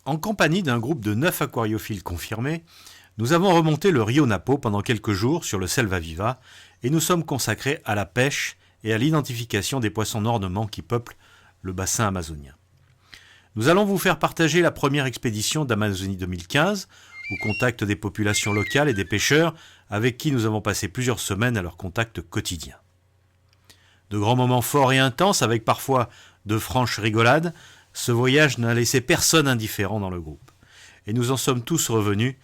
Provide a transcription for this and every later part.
En compagnie d'un groupe de 9 aquariophiles confirmés, nous avons remonté le Rio Napo pendant quelques jours sur le Selva Viva et nous sommes consacrés à la pêche et à l'identification des poissons d'ornement qui peuplent le bassin amazonien. Nous allons vous faire partager la première expédition d'Amazonie 2015 au contact des populations locales et des pêcheurs avec qui nous avons passé plusieurs semaines à leur contact quotidien. De grands moments forts et intenses avec parfois de franches rigolades, ce voyage n'a laissé personne indifférent dans le groupe. Et nous en sommes tous revenus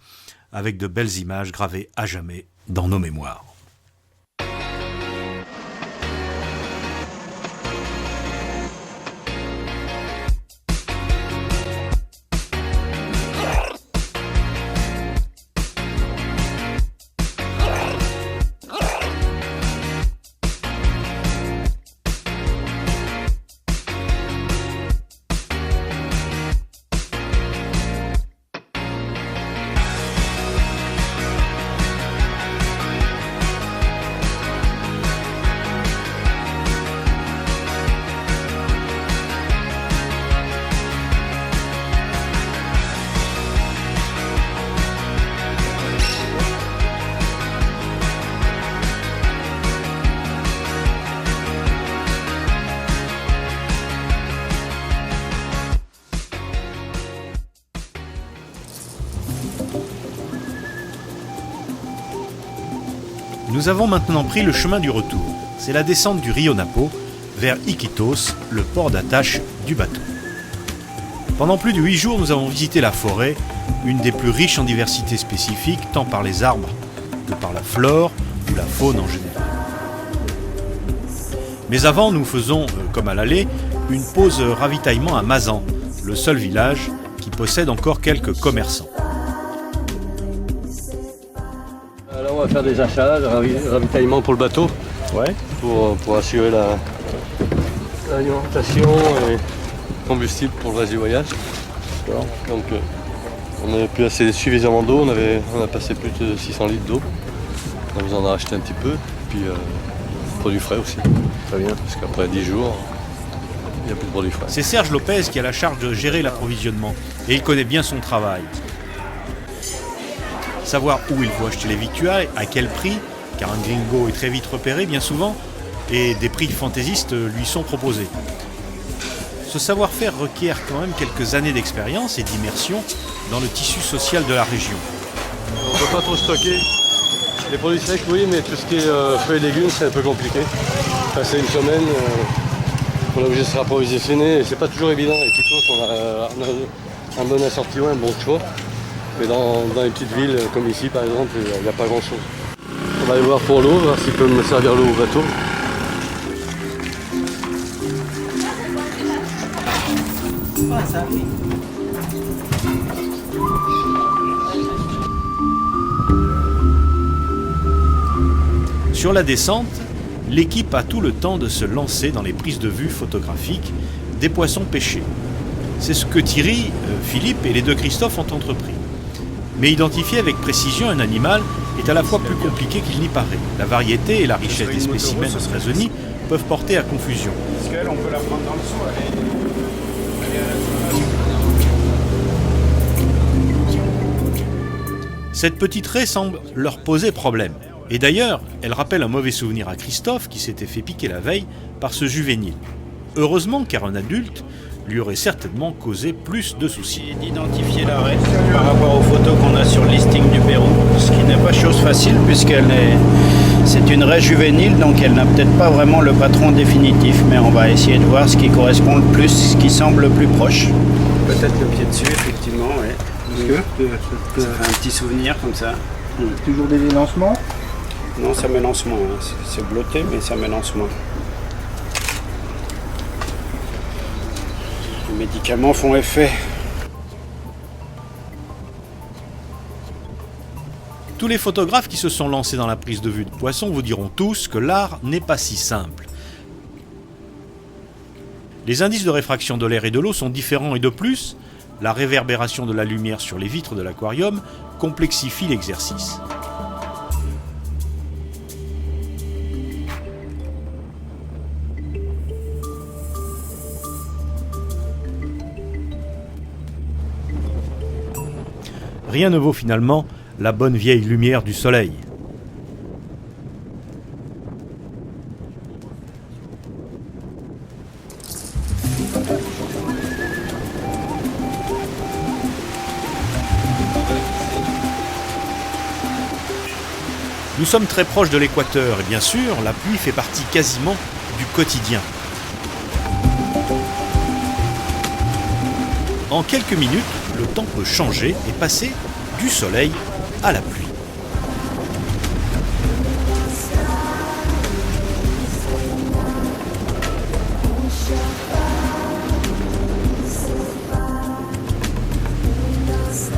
avec de belles images gravées à jamais dans nos mémoires. Nous avons maintenant pris le chemin du retour. C'est la descente du Rio Napo vers Iquitos, le port d'attache du bateau. Pendant plus de 8 jours, nous avons visité la forêt, une des plus riches en diversité spécifique, tant par les arbres que par la flore ou la faune en général. Mais avant, nous faisons, comme à l'aller, une pause ravitaillement à Mazan, le seul village qui possède encore quelques commerçants. Là, on va faire des achats, ravitaillement pour le bateau, Ouais. pour assurer l'alimentation et combustible pour le reste du voyage. D'accord. Donc on n'avait plus assez suffisamment d'eau, on a passé plus de 600 litres d'eau. On vous en a racheté un petit peu, puis produits frais aussi. Très bien. Parce qu'après 10 jours, il n'y a plus de produits frais. C'est Serge Lopez qui a la charge de gérer l'approvisionnement et il connaît bien son travail. Savoir où il faut acheter les victuailles, à quel prix, car un gringo est très vite repéré bien souvent, et des prix fantaisistes lui sont proposés. Ce savoir-faire requiert quand même quelques années d'expérience et d'immersion dans le tissu social de la région. On ne peut pas trop stocker. Les produits secs, oui, mais tout ce qui est fruits et légumes, c'est un peu compliqué. Passer une semaine, on est obligé de se rapprovisionner et c'est pas toujours évident. Avec Iquitos, on a un bon assortiment, un bon choix. Mais dans les petites villes comme ici par exemple, il n'y a pas grand chose. On va aller voir pour l'eau, voir s'ils peuvent me servir l'eau au bateau. Sur la descente, l'équipe a tout le temps de se lancer dans les prises de vue photographiques des poissons pêchés. C'est ce que Thierry, Philippe et les deux Christophe ont entrepris. Mais identifier avec précision un animal est à la fois plus compliqué qu'il n'y paraît. La variété et la richesse des spécimens en Amazonie peuvent porter à confusion. Parce qu'elle, on peut la prendre dans le seau, Cette petite raie semble leur poser problème. Et d'ailleurs, elle rappelle un mauvais souvenir à Christophe qui s'était fait piquer la veille par ce juvénile. Heureusement, car un adulte lui aurait certainement causé plus de soucis. d'identifier la raie par rapport aux photos qu'on a sur le listing du Pérou, ce qui n'est pas chose facile c'est une raie juvénile, donc elle n'a peut-être pas vraiment le patron définitif, mais on va essayer de voir ce qui correspond le plus, ce qui semble le plus proche. Peut-être le pied dessus, effectivement, oui. Ça fait un petit souvenir comme ça. Toujours des élancements? Non, ça m'élance moins, hein. C'est blotté, mais ça m'élance moins. Les médicaments font effet. Tous les photographes qui se sont lancés dans la prise de vue de poissons vous diront tous que l'art n'est pas si simple. Les indices de réfraction de l'air et de l'eau sont différents et de plus, la réverbération de la lumière sur les vitres de l'aquarium complexifie l'exercice. rien ne vaut finalement la bonne vieille lumière du soleil. Nous sommes très proches de l'équateur et bien sûr, la pluie fait partie quasiment du quotidien. En quelques minutes, le temps peut changer et passer du soleil à la pluie.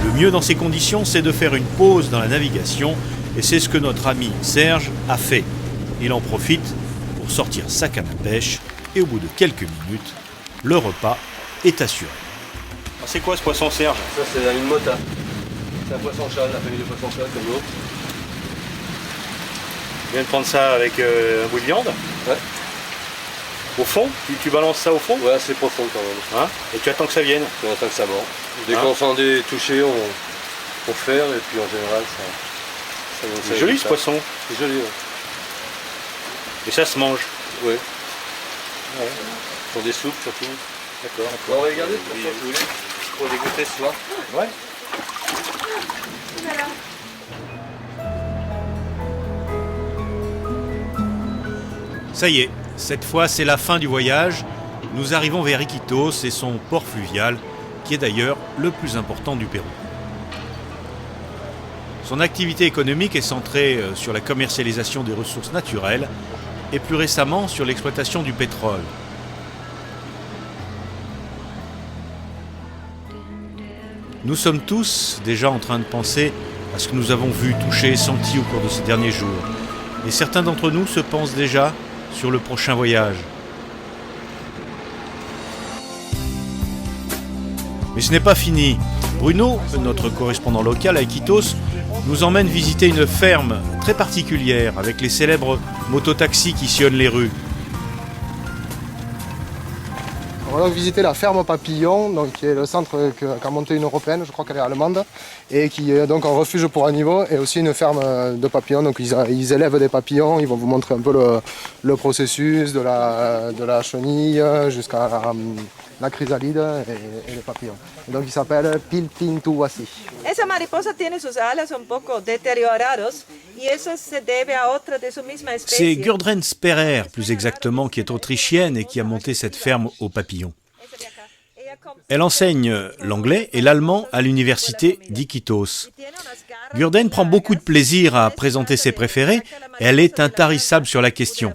Le mieux dans ces conditions, c'est de faire une pause dans la navigation et c'est ce que notre ami Serge a fait. Il en profite pour sortir sa canne à pêche et au bout de quelques minutes, le repas est assuré. C'est quoi ce poisson, Serge? Ça, c'est la ligne mota. C'est un poisson-chat, la famille de poisson-chat, comme l'autre. Tu viens de prendre ça avec un bout de viande? Ouais. Au fond? Tu balances ça au fond? Ouais, c'est profond quand même. Hein? Et tu attends que ça vienne? On attend que ça mord. Dès qu'on sent des touchés, on ferre et puis en général, ça C'est joli ce poisson. C'est joli, ouais. Et ça se mange? Oui. Ouais. Pour des soupes surtout. D'accord. On va regarder pour dégoûter ce soir. Ouais. Ça y est, cette fois c'est la fin du voyage. Nous arrivons vers Iquitos et son port fluvial, qui est d'ailleurs le plus important du Pérou. Son activité économique est centrée sur la commercialisation des ressources naturelles et plus récemment sur l'exploitation du pétrole. Nous sommes tous déjà en train de penser à ce que nous avons vu, touché, senti au cours de ces derniers jours. Et certains d'entre nous se pensent déjà sur le prochain voyage. Mais ce n'est pas fini. Bruno, notre correspondant local à Iquitos, nous emmène visiter une ferme très particulière avec les célèbres mototaxis qui sillonnent les rues. On va donc visiter la ferme Papillon, donc, qui est le centre qu'a monté une européenne, je crois qu'elle est allemande, et qui est donc un refuge pour animaux et aussi une ferme de papillons. Donc ils élèvent des papillons, ils vont vous montrer un peu le processus de la chenille jusqu'à la chrysalide et les papillons. Et donc il s'appelle Pilpintuasi. Esa mariposa tiene sus alas un poco deteriorados y eso se debe a otra de su misma especie. C'est Gudrun Sperrer, plus exactement, qui est autrichienne et qui a monté cette ferme aux papillons. Elle enseigne l'anglais et l'allemand à l'université d'Iquitos. Gudrun prend beaucoup de plaisir à présenter ses préférés et elle est intarissable sur la question.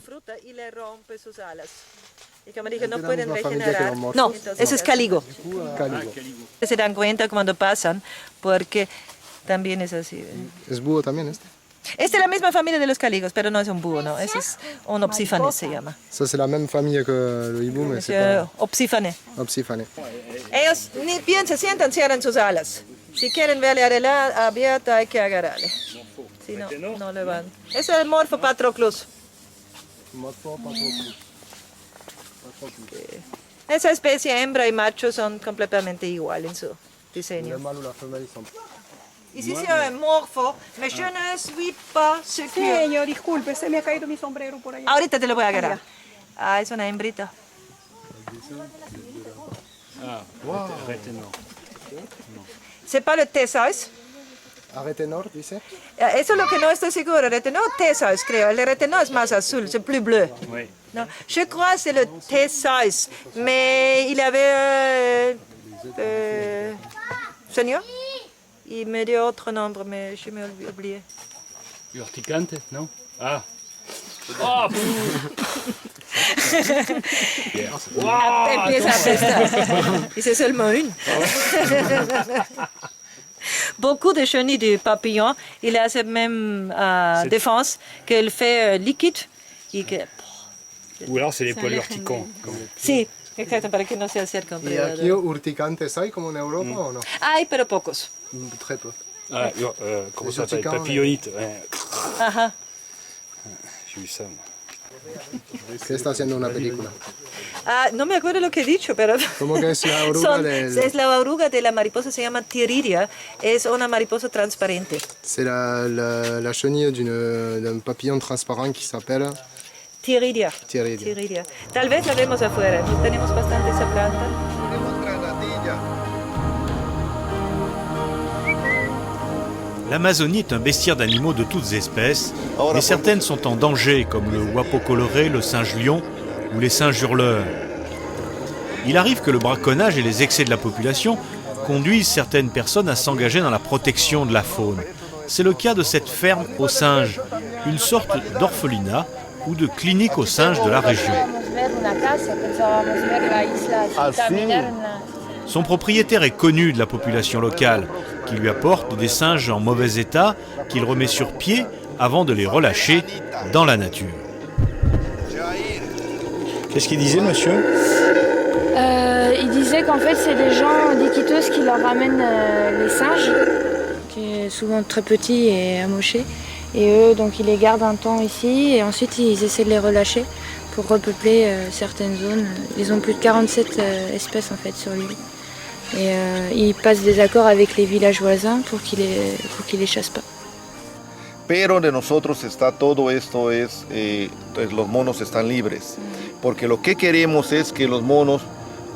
No, ese es caligo. Se dan cuenta cuando pasan porque también es así. ¿Es búho también este? Esta es la misma familia de los caligos, pero no es un búho, no. Ese es un opsífanes se llama. Ça c'est la même famille que le hibou, mais c'est pas Opsífanes. Opsífane. Ellos ni bien se sientan, cierran sus alas. Si quieren verle abierta, hay que agarrarle. Si no, no le van. Ese es el Morpho patroclus. Esa especie, hembra y macho, son completamente iguales en su diseño. Ici c'est un morpho, mais je ne suis pas ce que... Señor, disculpe, se me ha caído mi sombrero por allá. Ahorita te lo voy a agarrar. Ah, es una hembrita. C'est pas le Theseus. Retenor, dice. Eso es lo que no estoy seguro. Retenor o Theseus, creo. El retenor es más azul, c'est plus bleu. Oui. Non, je crois que c'est le Theseus, mais il avait... Seigneur? Il me dit autre nombre, mais je m'ai oublié. Urticante, non? Ah. Empieza a apestar. Y c'est seulement une. Beaucoup de chenilles du papillon, il a cette même défense qu'elle fait liquide. Et que... Ou alors c'est les poils urticants. Sí, exacto, para que no se acerque un ¿Y aquí predador. urticantes hay como en Europa o no? Hay, pero pocos. Très peu. Ah, comment Les ça s'appelle? urticants, Papillonite. Ouais. Ajá. J'ai vu ça. Moi. Que está haciendo una película. Ah, no me acuerdo lo que he dicho, pero ¿Cómo que es la oruga es la oruga de la mariposa, se llama Tiridia, es una mariposa transparente. C'est la chenille d'un papillon transparent qui s'appelle Tiridia. Tiridia. Tiridia. Tal vez la vemos afuera, tenemos bastante esa planta. L'Amazonie est un bestiaire d'animaux de toutes espèces, mais certaines sont en danger, comme le huapo coloré, le singe lion ou les singes hurleurs. Il arrive que le braconnage et les excès de la population conduisent certaines personnes à s'engager dans la protection de la faune. C'est le cas de cette ferme aux singes, une sorte d'orphelinat ou de clinique aux singes de la région. Son propriétaire est connu de la population locale, qui lui apporte des singes en mauvais état qu'il remet sur pied avant de les relâcher dans la nature. Qu'est-ce qu'il disait, monsieur? Il disait qu'en fait, c'est des gens d'Iquitos qui leur ramènent les singes, qui est souvent très petits et amochés. Et eux, donc, ils les gardent un temps ici et ensuite, ils essaient de les relâcher pour repeupler certaines zones. Ils ont plus de 47 espèces en fait sur l'île. Et ils passent des accords avec les villages voisins pour qu'ils les chassent pas. Pero de nosotros está todo esto los monos están libres, porque lo que queremos es que los monos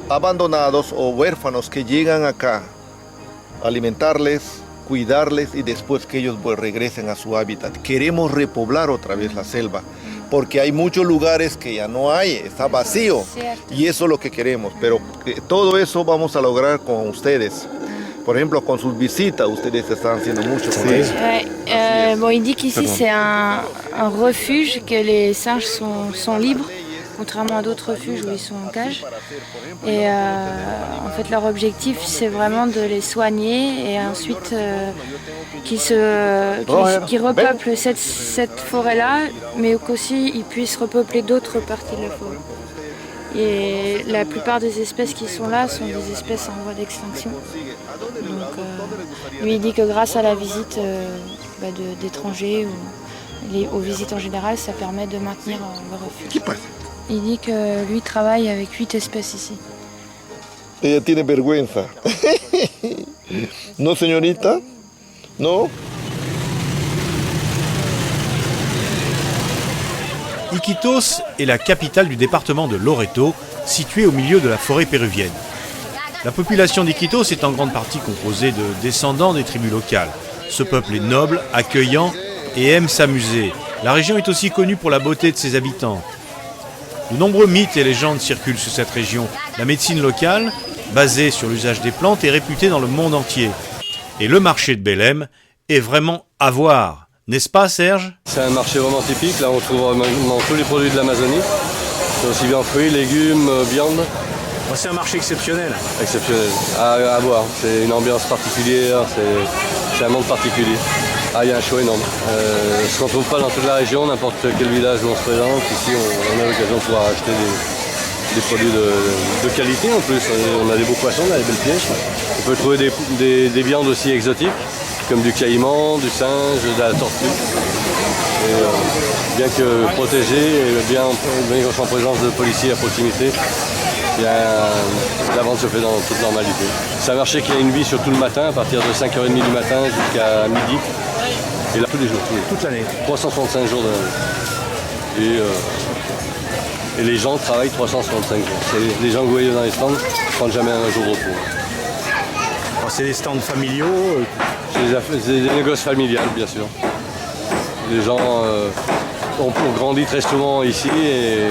abandonados o huérfanos que llegan acá, alimentarles, cuidarles y después que ellos regresen a su hábitat. Queremos repoblar otra vez la selva, porque hay muchos lugares que ya no hay, está vacío, y eso es lo que queremos, pero todo eso vamos a lograr con ustedes. Por ejemplo, con sus visitas, ustedes están haciendo mucho con eso. Bon, il dit qu'ici c'est un refuge, que les singes sont libres, contrairement à d'autres refuges où ils sont en cage. Et en fait, leur objectif, c'est vraiment de les soigner et ensuite qu'ils repeuplent cette forêt-là, mais qu'aussi ils puissent repeupler d'autres parties de la forêt. Et la plupart des espèces qui sont là sont des espèces en voie d'extinction. Donc, lui il dit que grâce à la visite d'étrangers ou aux visites en général, ça permet de maintenir le refuge. Il dit que lui travaille avec 8 espèces ici. Ella tiene vergüenza. ¿No, señorita? ¿No? Iquitos est la capitale du département de Loreto, située au milieu de la forêt péruvienne. La population d'Iquitos est en grande partie composée de descendants des tribus locales. Ce peuple est noble, accueillant et aime s'amuser. La région est aussi connue pour la beauté de ses habitants. De nombreux mythes et légendes circulent sur cette région. La médecine locale, basée sur l'usage des plantes, est réputée dans le monde entier. Et le marché de Belém est vraiment à voir. N'est-ce pas, Serge? C'est un marché vraiment typique. Là, on trouve vraiment tous les produits de l'Amazonie. C'est aussi bien fruits, légumes, viande. C'est un marché exceptionnel. Exceptionnel. À voir. C'est une ambiance particulière. C'est un monde particulier. Ah, il y a un choix énorme. Ce qu'on ne trouve pas dans toute la région, n'importe quel village où on se présente. Ici, on a l'occasion de pouvoir acheter des produits de qualité en plus. On a des beaux poissons, là, des belles pièces. On peut trouver des viandes aussi exotiques, comme du caïman, du singe, de la tortue. Et, bien que protégé, et bien en présence de policiers à proximité, la vente se fait dans toute normalité. C'est un marché qui a une vie sur tout le matin, à partir de 5h30 du matin jusqu'à midi. Et là, tous les jours, toute l'année. 365 jours de l'année. Et les gens travaillent 365 jours. C'est les gens que vous voyez dans les stands ne prennent jamais un jour de repos. C'est des stands familiaux. C'est des négoces familiales, bien sûr. Les gens ont grandi très souvent ici et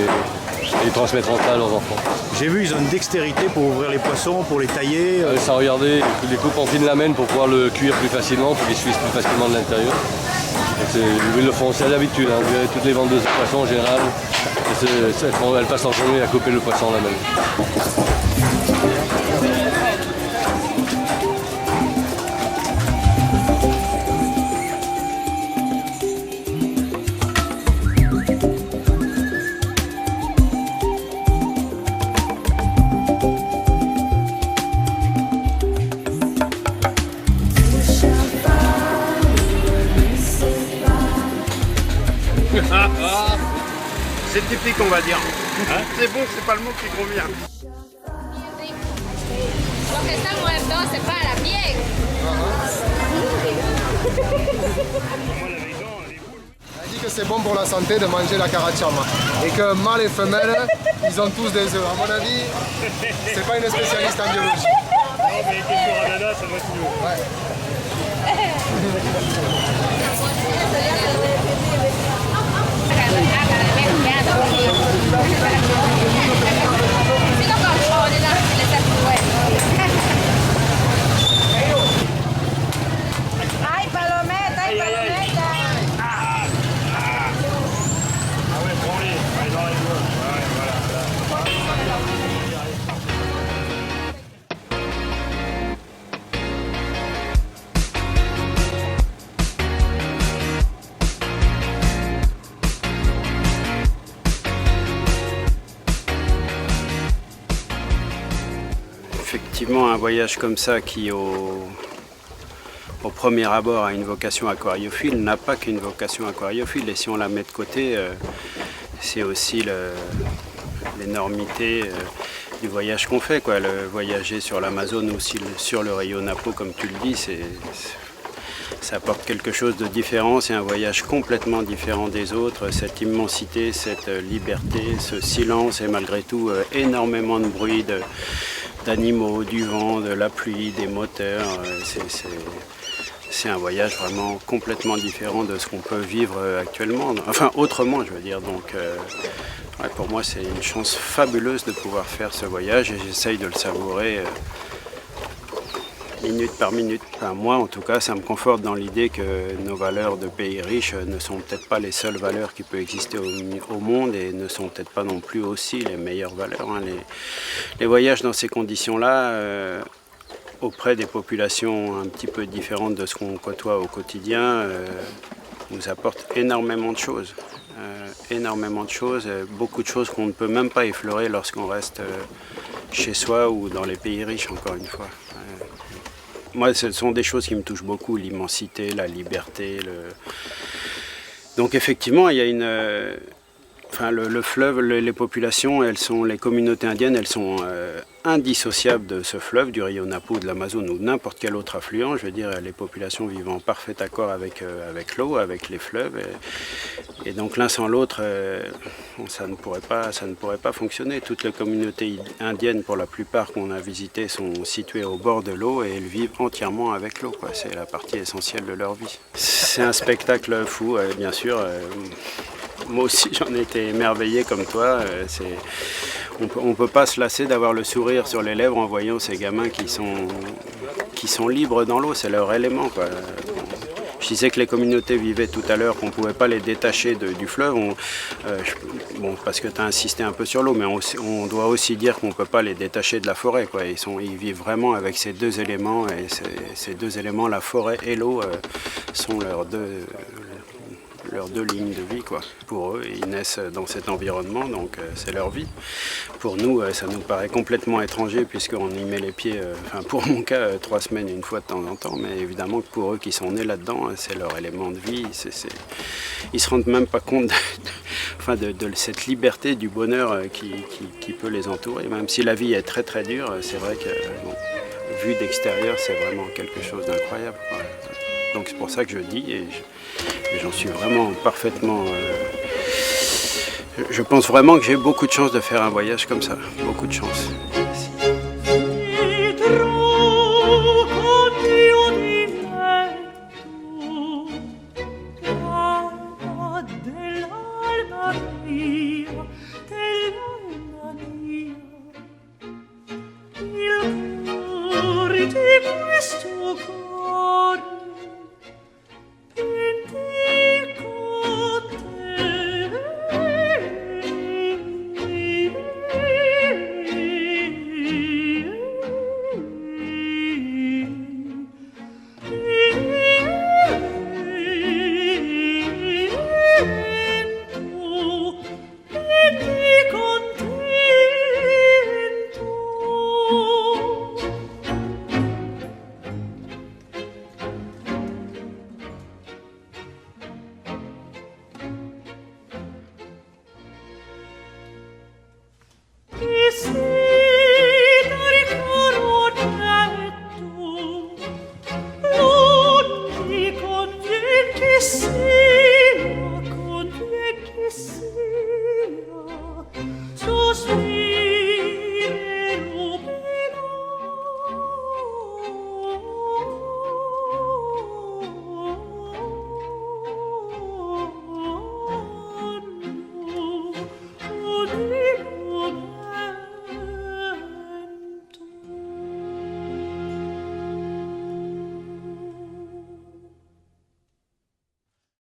ils transmettront ça à leurs enfants. J'ai vu, ils ont une dextérité pour ouvrir les poissons, pour les tailler. Ça, regardez, ils les coupent en fine lamelle pour pouvoir le cuire plus facilement, pour qu'ils se cuisent plus facilement de l'intérieur. Ils le font, c'est à l'habitude. Hein. Vous verrez toutes les vendeuses de poissons en général, elles passent leur journée à couper le poisson en lamelle. C'était typique, on va dire. Hein, c'est bon, c'est pas le mot qui convient. Lo que está muerto se para bien. Elle dit que c'est bon pour la santé de manger la carachama. Et que mâles et femelles, ils ont tous des œufs. À mon avis, c'est pas une spécialiste en biologie. Non, mais question ananas, ça doit être mieux. Ouais. ¡Ay, palometa, ay, palometa! Ah ouais, prends-les. Ouais, dans les doigts. Ouais, voilà. Effectivement, un voyage comme ça qui, au premier abord, a une vocation aquariophile, n'a pas qu'une vocation aquariophile. Et si on la met de côté, c'est aussi l'énormité du voyage qu'on fait, quoi. Le voyager sur l'Amazone ou sur le Rio Napo, comme tu le dis, ça apporte quelque chose de différent. C'est un voyage complètement différent des autres. Cette immensité, cette liberté, ce silence et malgré tout énormément de bruit d'animaux, du vent, de la pluie, des moteurs. C'est un voyage vraiment complètement différent de ce qu'on peut vivre actuellement. Enfin, autrement, je veux dire. Donc, ouais, pour moi, c'est une chance fabuleuse de pouvoir faire ce voyage et j'essaye de le savourer minute par minute. Enfin, moi, en tout cas, ça me conforte dans l'idée que nos valeurs de pays riches ne sont peut-être pas les seules valeurs qui peuvent exister au monde et ne sont peut-être pas non plus aussi les meilleures valeurs. Hein. Les voyages dans ces conditions-là, auprès des populations un petit peu différentes de ce qu'on côtoie au quotidien, nous apportent énormément de choses. Beaucoup de choses qu'on ne peut même pas effleurer lorsqu'on reste chez soi ou dans les pays riches, encore une fois. Moi, ce sont des choses qui me touchent beaucoup, l'immensité, la liberté. Donc effectivement, il y a le fleuve, les populations, les communautés indiennes, elles sont indissociables de ce fleuve, du Rio Napo, de l'Amazone ou n'importe quel autre affluent. Je veux dire, les populations vivent en parfait accord avec l'eau, avec les fleuves. Et donc l'un sans l'autre, ça ne pourrait pas fonctionner. Toutes les communautés indiennes, pour la plupart qu'on a visitées, sont situées au bord de l'eau et elles vivent entièrement avec l'eau, quoi. C'est la partie essentielle de leur vie. C'est un spectacle fou, bien sûr. Moi aussi, j'en ai été émerveillé comme toi. On ne peut pas se lasser d'avoir le sourire sur les lèvres en voyant ces gamins qui sont libres dans l'eau. C'est leur élément, quoi. Je disais que les communautés vivaient tout à l'heure, qu'on ne pouvait pas les détacher du fleuve. Parce que tu as insisté un peu sur l'eau, mais on doit aussi dire qu'on ne peut pas les détacher de la forêt, quoi. Ils vivent vraiment avec ces deux éléments. Et ces deux éléments, la forêt et l'eau, sont leurs deux lignes de vie, quoi. Pour eux, ils naissent dans cet environnement, donc c'est leur vie. Pour nous, ça nous paraît complètement étranger puisqu'on y met les pieds, pour mon cas, 3 semaines une fois de temps en temps, mais évidemment que pour eux qui sont nés là-dedans, c'est leur élément de vie. Ils se rendent même pas compte de cette liberté, du bonheur qui peut les entourer. Même si la vie est très très dure, c'est vrai que vu d'extérieur, c'est vraiment quelque chose d'incroyable, quoi. Donc c'est pour ça que je dis, et j'en suis vraiment parfaitement... je pense vraiment que j'ai beaucoup de chance de faire un voyage comme ça, beaucoup de chance. los